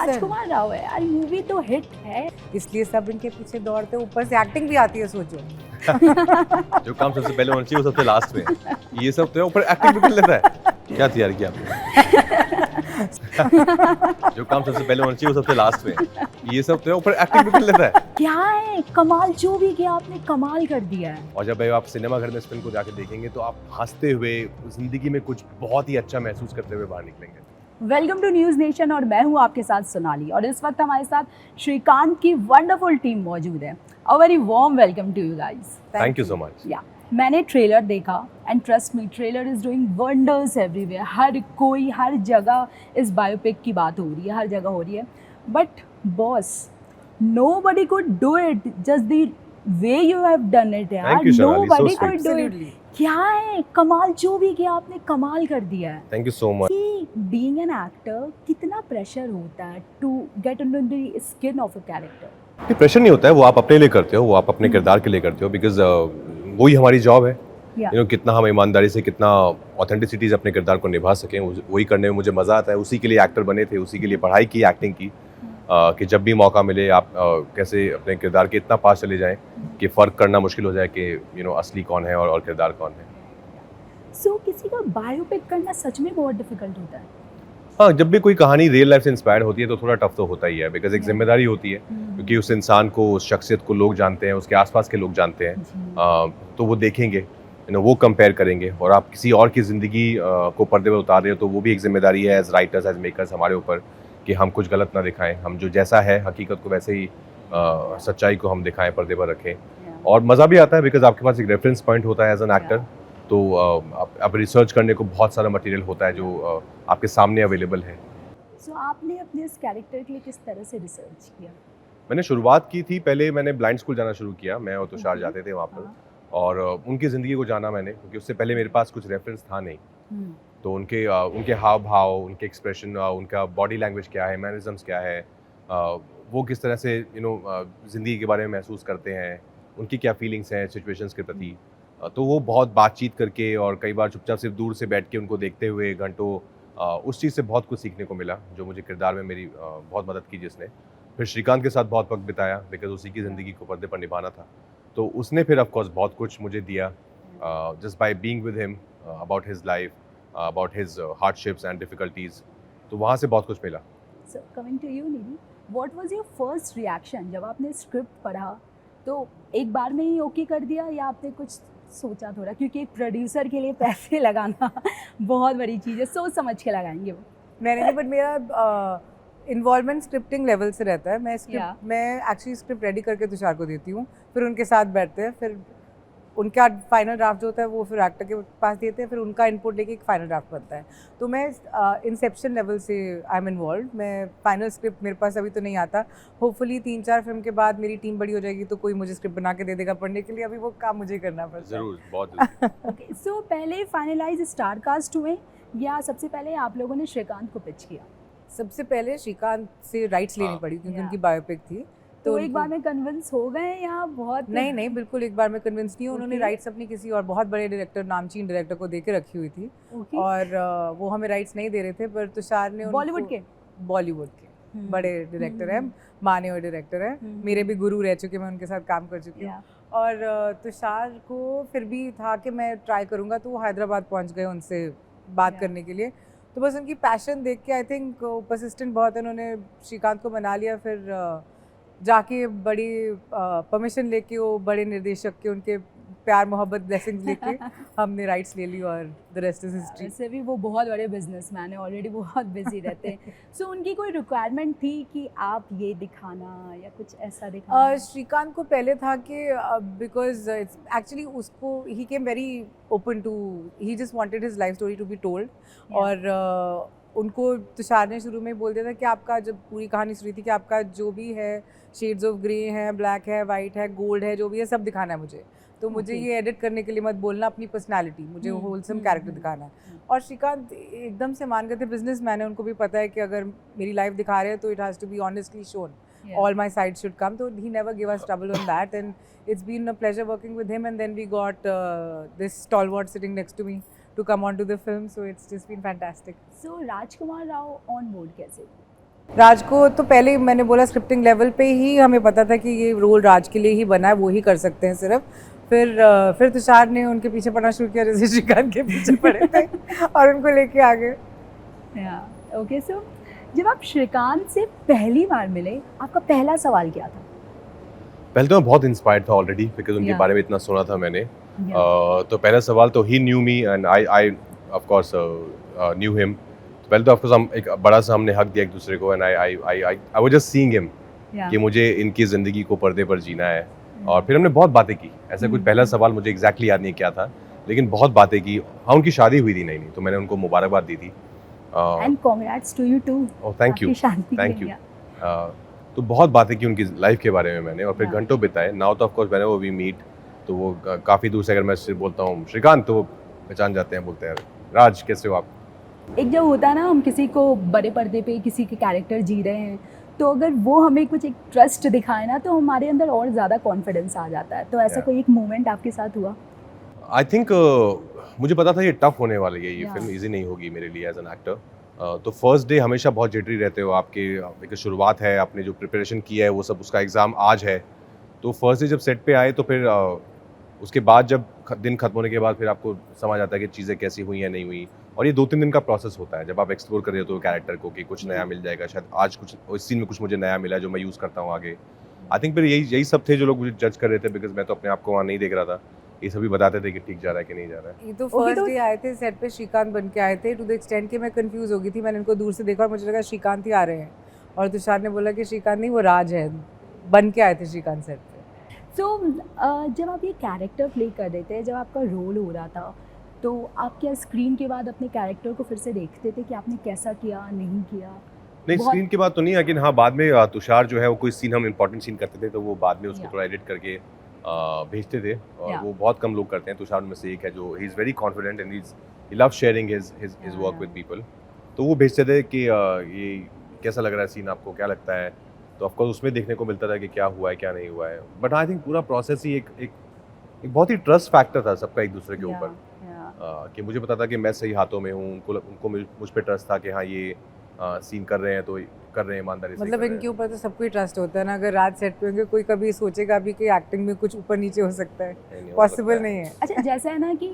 राजकुमार राव है यार, मूवी तो हिट है, इसलिए सब इनके पीछे दौड़ते, ऊपर से एक्टिंग भी आती है, सोचो। जो काम सबसे पहले होना चाहिए वो सबसे लास्ट में, ये सब तो है, ऊपर एक्टिंग भी कर लेता है। क्या तैयार किया आपने? जो काम सबसे पहले होना चाहिए वो सबसे लास्ट में, ये सब तो है, ऊपर एक्टिंग भी कर लेता है। क्या है कमाल, जो भी किया आपने कमाल कर दिया है। और जब आप सिनेमा घर में इस फिल्म को जाके देखेंगे तो आप हंसते हुए, जिंदगी में कुछ बहुत ही अच्छा महसूस करते हुए बाहर निकलेंगे। वेलकम टू न्यूज़ नेशन और मैं हूं आपके साथ सोनाली, और इस वक्त हमारे साथ श्रीकांत की वंडरफुल टीम मौजूद है। A very warm welcome to you guys. Thank you so much. Yeah मैंने ट्रेलर देखा and trust me, trailer is doing wonders everywhere. हर कोई, हर जगह इस बायोपिक की बात हो रही है, हर जगह हो रही है। But boss, nobody could do it just the way you have done it यार। Thank you, Sonali, so Nobody sweet. could do it। क्या है कमाल, जो भी किया आपने कमाल कर दिया है। Thank you so much. कि बीइंग एन एक्टर कितना प्रेशर होता है to get into the skin of a character. ये प्रेशर नहीं होता है, वो आप अपने लिए करते हो, वो आप अपने किरदार के लिए करते हो, बिकॉज वही हमारी जॉब है। कितना हम ईमानदारी से, कितना ऑथेंटिसिटी से अपने किरदार को निभा सकें, वही करने में मुझे मज़ा आता है। उसी के लिए एक्टर बने थे, उसी के लिए पढ़ाई की, एक्टिंग की, कि जब भी मौका मिले आप कैसे अपने किरदार के इतना पास चले जाएं कि फ़र्क करना मुश्किल हो जाए कि असली कौन है और किरदार कौन है। सो किसी का बायोपिक करना सच में बहुत डिफिकल्ट होता है। हाँ, जब भी कोई कहानी रियल लाइफ से इंस्पायर्ड होती है तो थोड़ा टफ तो होता ही है, बिकॉज एक जिम्मेदारी होती है, क्योंकि उस इंसान को, उस शख्सियत को लोग जानते हैं, उसके आसपास के लोग जानते हैं, तो वो देखेंगे, वो कंपेयर करेंगे, और आप किसी और की ज़िंदगी को पर्दे पर उतार रहे हो तो वो भी एक जिम्मेदारी है एज राइटर्स, एज मेकर्स हमारे ऊपर, कि हम कुछ गलत ना दिखाएं, हम जो जैसा है हकीकत को वैसे ही, सच्चाई को हम दिखाएं, पर्दे पर रखें। और मज़ा भी आता है बिकॉज आपके पास एक रेफरेंस पॉइंट होता है एज एन एक्टर, तो अब रिसर्च करने को बहुत सारा मटेरियल होता है जो आपके सामने अवेलेबल है। सो आपने अपने इस कैरेक्टर के लिए किस तरह से रिसर्च किया? मैंने शुरुआत की थी, पहले मैंने ब्लाइंड स्कूल जाना शुरू किया, मैं और तुषार जाते थे वहाँ पर, और उनकी ज़िंदगी को जाना मैंने, क्योंकि उससे पहले मेरे पास कुछ रेफरेंस था नहीं। तो उनके हाव भाव, उनके एक्सप्रेशन, उनका बॉडी लैंग्वेज क्या है, मैनरिज्म्स क्या है, वो किस तरह से ज़िंदगी के बारे में महसूस करते हैं, उनकी क्या फीलिंग्स हैं सिचुएशंस के प्रति, तो वो बहुत बातचीत करके और कई बार चुपचाप सिर्फ दूर से बैठ के उनको देखते हुए घंटों, उस चीज़ से बहुत कुछ सीखने को मिला, जो मुझे किरदार में मेरी बहुत मदद की जिसने। फिर श्रीकांत के साथ बहुत वक्त बिताया, बिकॉज उसी की ज़िंदगी को पर्दे पर निभाना था, तो उसने फिर ऑफकोर्स बहुत कुछ मुझे दिया, just by being with him, about his life, about his hardships and difficulties, तो वहाँ से बहुत कुछ मिला। So coming to you Nidhi, what was your first reaction जब आपने स्क्रिप्ट पढ़ा? तो एक बार में ही ओके कर दिया या आपने कुछ सोचा थोड़ा? क्योंकि एक प्रोड्यूसर के लिए पैसे लगाना बहुत बड़ी चीज़ है, सोच समझ के लगाएंगे वो। मैंने नहीं, बट मेरा इन्वॉल्वमेंट स्क्रिप्टिंग लेवल से रहता है। मैं एक्चुअली स्क्रिप्ट रेडी करके तुषार को देती हूँ, फिर उनके साथ बैठते हैं, फिर उनका फाइनल ड्राफ्ट जो होता है वो फिर एक्टर के पास देते हैं, फिर उनका इनपुट लेके एक फाइनल ड्राफ्ट बनता है। तो मैं इंसेप्शन लेवल से आई एम इन्वॉल्व। मैं फाइनल स्क्रिप्ट मेरे पास अभी तो नहीं आता, होपफुली 3-4 फिल्म के बाद मेरी टीम बड़ी हो जाएगी तो कोई मुझे स्क्रिप्ट बना के दे देगा पढ़ने के लिए, अभी वो काम मुझे करना पड़ता है। ज़रूर, बहुत जल्दी। ओके, सो पहले फाइनलाइज स्टार कास्ट हुए या सबसे पहले आप लोगों ने श्रीकांत को पिच किया? सबसे पहले श्रीकांत से राइट्स लेनी पड़ी, क्योंकि उनकी बायोपिक थी। तो एक बार में कन्विंस हो गए या बहुत? नहीं, बिल्कुल एक बार में कन्विंस नहीं। उन्होंने राइट्स अपनी किसी और बहुत बड़े डायरेक्टर, नामचीन डायरेक्टर को देके रखी हुई थी, और वो हमें राइट्स नहीं दे रहे थे, पर तुषार ने बॉलीवुड के बड़े डायरेक्टर हैं, माने हुए डायरेक्टर हैं, मेरे भी गुरु रह चुके, मैं उनके साथ काम कर चुकी हूँ। और तुषार को फिर भी था कि मैं ट्राई करूँगा, तो वो हैदराबाद पहुँच गए उनसे बात करने के लिए। तो बस उनकी पैशन देख के, आई थिंक परसिस्टेंट बहुत है, उन्होंने श्रीकांत को मना लिया। फिर जाके बड़ी परमिशन लेके, वो बड़े निर्देशक के उनके प्यार मोहब्बत ब्लेसिंग्स लेके हमने राइट्स ले ली, और द रेस्ट इज हिस्ट्री। वैसे भी वो बहुत बड़े बिजनेसमैन है, ऑलरेडी बहुत बिजी रहते हैं। सो उनकी कोई रिक्वायरमेंट थी कि आप ये दिखाना या कुछ ऐसा दिखाना? श्रीकांत को पहले था कि बिकॉज एक्चुअली उसको he came very open to, he just wanted his life story to be told. और उनको तुषार ने शुरू में बोल दिया था कि आपका, जब पूरी कहानी शुरू थी, कि आपका जो भी है, शेड्स ऑफ ग्रे है, ब्लैक है, वाइट है, गोल्ड है, जो भी है सब दिखाना है मुझे। तो मुझे ये एडिट करने के लिए मत बोलना, अपनी पर्सनालिटी, मुझे होलसम कैरेक्टर दिखाना है। और श्रीकांत एकदम से मान गए थे, बिजनेसमैन है, उनको भी पता है कि अगर मेरी लाइफ दिखा रहे हैं तो it has to be honestly shown, all my sides should come. So he never gave us trouble on that, and it's been a pleasure working with him. And then we got this stalwart sitting next to me to come onto the film, so it's just been fantastic. So Rajkumar Rao on board कैसे? राज को तो पहले ही मैंने बोला scripting level पे ही हमें पता था कि ये रोल राज के लिए ही बना है, वो ही कर सकते हैं सिर्फ। फिर तुषार ने उनके पीछे पढ़ना शुरू किया जैसे श्रीकांत के पीछे पड़े थे और उनको लेके आ गए। ओके, सो जब आप श्रीकांत से पहली बार मिले, आपका पहला सवाल क्या था? पहले तो मैं बहुत इंस्पायर्ड था ऑलरेडी, बिकॉज उनके Yeah. बारे में इतना सुना था मैंने। तो पहला सवाल तो he knew me and I of course knew him. पहले तो ऑफ कोर्स हम एक बड़ा सा हमने हक दिया एक दूसरे को, and I was just seeing him कि मुझे इनकी ज़िंदगी को पर्दे पर जीना है। और फिर हमने बहुत बातें की। ऐसा कुछ पहला सवाल मुझे एग्जैक्टली याद नहीं क्या था, लेकिन बहुत बातें की। हाँ, उनकी शादी हुई थी नहीं, तो मैंने उनको मुबारकबाद दी थी। And congrats to you too. Oh thank you, thank you. तो बहुत बातें की उनकी लाइफ के बारे में मैंने, और फिर Yeah. घंटों बिताए। नाउ तो of course whenever we meet, तो वो काफ़ी दूर से अगर मैं सिर्फ बोलता हूँ श्रीकांत, तो वो पहचान जाते हैं, बोलते हैं राज कैसे हो आप। एक जब होता है ना, हम किसी को बड़े पर्दे पे किसी के कैरेक्टर जी रहे हैं, तो अगर वो हमें कुछ एक ट्रस्ट दिखाए ना, तो हमारे अंदर और ज़्यादा कॉन्फिडेंस आ जाता है। तो ऐसा Yeah. कोई एक मोमेंट आपके साथ हुआ? आई थिंक मुझे पता था ये टफ होने वाली है, ये Yeah. फिल्म इजी नहीं होगी मेरे लिए एज एन एक्टर। तो फर्स्ट डे हमेशा बहुत जिटरी रहते हो, आपके एक शुरुआत है, आपने जो प्रिपरेशन किया है वो सब, उसका एग्ज़ाम आज है। तो फर्स्ट डे जब सेट पे आए, तो फिर उसके बाद जब दिन खत्म होने के बाद फिर आपको समझ आता है कि चीज़ें कैसी हुई या नहीं हुई। और ये 2-3 दिन का प्रोसेस होता है जब आप एक्सप्लोर कर रहे होते हो कैरेक्टर को, कि कुछ नया मिल जाएगा, शायद आज कुछ इस सीन में कुछ मुझे नया मिला है जो मैं यूज़ करता हूँ आगे। आई थिंक फिर यही सब थे जो लोग मुझे जज कर रहे थे, बिकॉज मैं तो अपने आप को वहाँ नहीं देख रहा था। ये सभी बताते थे कि ठीक जा रहा है कि नहीं जा रहा है। ये तो Okay, फर्स्ट तो- डे आए थे सेट पे, श्रीकांत बन के आए थे, टू द एक्सटेंट कि मैं कंफ्यूज हो गई थी। मैंने उनको दूर से देखा और मुझे लगा श्रीकांत ही आ रहे हैं, और तुषार ने बोला कि श्रीकांत नहीं, वो राज है। बन के आए थे श्रीकांत सेट पे। सो जब आप ये कैरेक्टर प्ले कर रहे थे, जब आपका रोल हो रहा था, तो आप क्या स्क्रीन के बाद अपने कैरेक्टर को फिर से देखते थे कि आपने कैसा किया, नहीं किया? नहीं, बहुत- स्क्रीन की बात तो नहीं, लेकिन हाँ बाद में तुषार जो है वो कोई सीन हम इंपॉर्टेंट सीन करते थे, तो वो बाद में उसको Yeah. थोड़ा एडिट करके भेजते थे। और Yeah. वो बहुत कम लोग करते हैं। तुषार उनमें से एक है जो he is very confident and he love sharing his work with people. तो वो भेजते थे कि ये कैसा लग रहा है सीन आपको, क्या लगता है। तो ऑफकोर्स उसमें देखने को मिलता था कि क्या हुआ है क्या नहीं हुआ है। बट आई थिंक पूरा प्रोसेस ही एक बहुत ही ट्रस्ट फैक्टर था सबका एक दूसरे के Yeah, ऊपर। yeah. कि मुझे पता था कि मैं सही हाथों में हूँ, उनको मुझ पे ट्रस्ट था कि हाँ ये सीन कर रहे हैं तो कर रहे हैं ईमानदारी से। मतलब कर रहे इनके हैं। ऊपर तो सबको ही ट्रस्ट होता है ना। अगर राज सेट पे होंगे, कोई कभी सोचेगा भी कि एक्टिंग में कुछ ऊपर नीचे हो सकता है? नहीं, हो पॉसिबल सकता है। नहीं है। अच्छा, जैसा है ना कि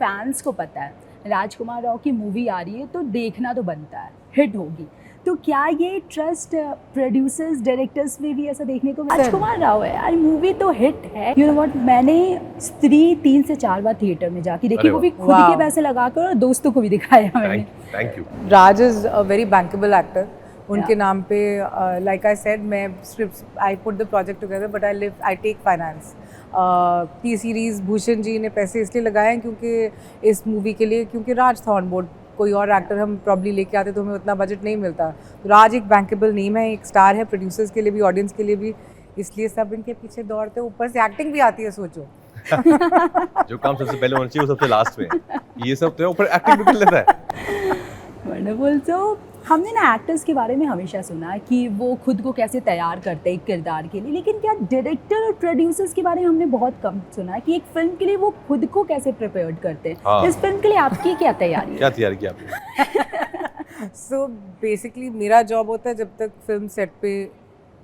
फैंस को पता है राजकुमार राव की मूवी आ रही है, तो देखना तो बनता है, हिट होगी। तो क्या ये ट्रस्ट प्रोड्यूसर्स डायरेक्टर्स में भी ऐसा देखने को मिला? राजकुमार राव है यार, मूवी तो हिट है। यू नो व्हाट, मैंने स्त्री 3 से 4 बार थिएटर में जाके देखी, अरे वो भी वाह। खुद के वाह। पैसे लगाकर, और दोस्तों को भी दिखाया मैंने। Thank you. Raj is a very bankable actor. उनके Yeah. नाम पे लाइक आई सेड, मैं script I put the project together, but I take finance. T Series Bhushan ji ने पैसे इसलिए लगाए हैं क्योंकि इस मूवी के लिए, क्योंकि राज था ऑन बोर्ड। कोई और एक्टर हम प्रॉब्ली लेके आते तो हमें उतना बजट नहीं मिलता। तो राज एक बैंकेबल नेम है, एक स्टार है, प्रोड्यूसर्स के लिए भी, ऑडियंस के लिए भी, इसलिए सब इनके पीछे दौड़ते। ऊपर से एक्टिंग भी आती है, सोचो। जो काम सबसे पहले होना चाहिए वो सबसे लास्ट में है। ये सब तो है, ऊपर एक्टिंग भी कर लेता है। वंडरफुल। तो हमने ना एक्टर्स के बारे में हमेशा सुना है कि वो खुद को कैसे तैयार करते हैं एक किरदार के लिए, लेकिन क्या डायरेक्टर और प्रोड्यूसर्स के बारे में हमने बहुत कम सुना है कि एक फिल्म के लिए वो खुद को कैसे प्रिपेयर्ड करते हैं। हाँ। इस फिल्म के लिए आपकी क्या तैयारी है? क्या तैयार किया आपने? सो बेसिकली मेरा जॉब होता है, जब तक फिल्म सेट पे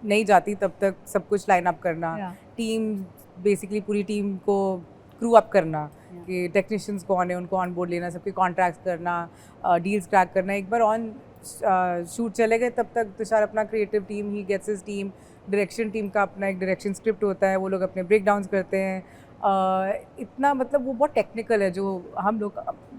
नहीं जाती तब तक सब कुछ लाइन अप करना, Yeah. टीम बेसिकली पूरी टीम को क्रू अप करना, Yeah. कि टेक्नीशियंस कौन है उनको ऑन बोर्ड लेना, सबके कॉन्ट्रैक्ट्स करना, डील्स क्रैक करना। एक बार ऑन शूट चले गए तब तक तुषार अपना creative team, he gets his team, direction team का अपना एक डायरेक्शन स्क्रिप्ट होता है, वो लोग अपने ब्रेक डाउन्स करते हैं। इतना मतलब वो बहुत टेक्निकल है, जो हम लोग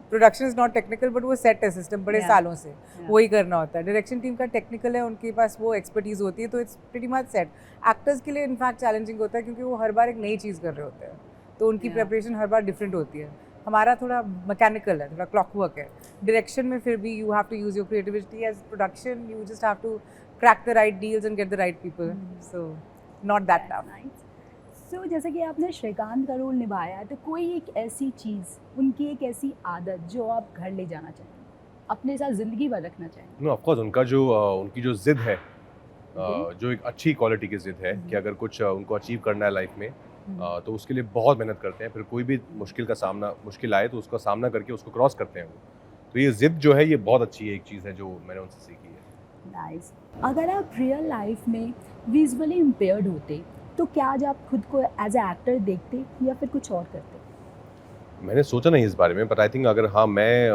production is not technical, but वो सेट है सिस्टम बड़े Yeah. सालों से वही करना होता है। डायरेक्शन टीम का टेक्निकल है, उनके पास वो एक्सपर्टीज़ होती है, तो it's pretty much set. Actors के लिए इनफैक्ट चैलेंजिंग होता है क्योंकि वो हर बार एक नई चीज़ कर रहे होते हैं, तो उनकी Yeah. प्रेपरेशन हर बार डिफरेंट होती है। हमारा थोड़ा मैकेनिकल है, थोड़ा क्लॉक वर्क है। डायरेक्शन में फिर भी you have to use your creativity. As production you just have to crack the right deals and get the right people, so not that tough. So जैसे कि आपने श्रीकांत का रोल निभाया है, तो कोई एक ऐसी चीज़, उनकी एक ऐसी आदत जो आप घर ले जाना चाहेंगे, अपने साथ ज़िंदगी भर रखना चाहेंगे? नो ऑफ कोर्स उनकी जो जिद है, Okay. जो एक अच्छी क्वालिटी की जिद है कि अगर कुछ उनको अचीव करना है लाइफ में, तो उसके लिए बहुत मेहनत करते हैं। फिर कोई भी मुश्किल आए तो उसका सामना करके उसको क्रॉस करते हैं वो। तो ये जिद जो है ये बहुत अच्छी है, एक चीज़ है जो मैंने उनसे सीखी है। नाइस। अगर आप रियल लाइफ में विजुअली इम्पेयर्ड होते तो क्या आज आप खुद को एज ए एक्टर देखते या फिर कुछ और करते? मैंने सोचा नहीं इस बारे में, बट आई थिंक अगर हाँ मैं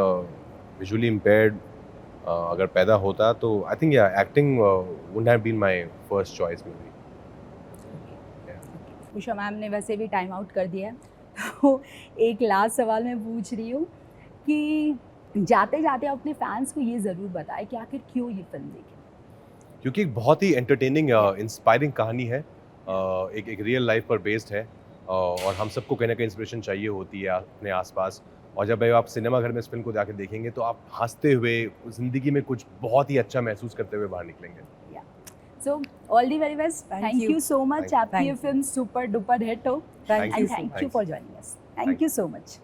विजुअली इम्पेयर्ड अगर पैदा होता तो आई थिंक या acting would have been my first choice maybe. Usha ma'am ने वैसे भी टाइम आउट कर दिया है तो एक लास्ट सवाल मैं पूछ रही हूँ कि जाते जाते अपने फैंस को ये ज़रूर बताएं कि आखिर क्यों ये फिल्म देखें। क्योंकि एक बहुत ही एंटरटेनिंग इंस्पायरिंग कहानी है, एक रियल लाइफ पर बेस्ड है, और हम सबको कहीं ना कहीं इंस्पिरेशन चाहिए होती है अपने आसपास। और जब आप सिनेमा घर में इस फिल्म को जाकर देखेंगे तो आप हंसते हुए ज़िंदगी में कुछ बहुत ही अच्छा महसूस करते हुए बाहर निकलेंगे। So all the very best, Thank thank you. You so much. Thank आपकी ये you. Film super duper hit हो Thank and you. Thank you Thanks. For joining us. Thank Thank you so much.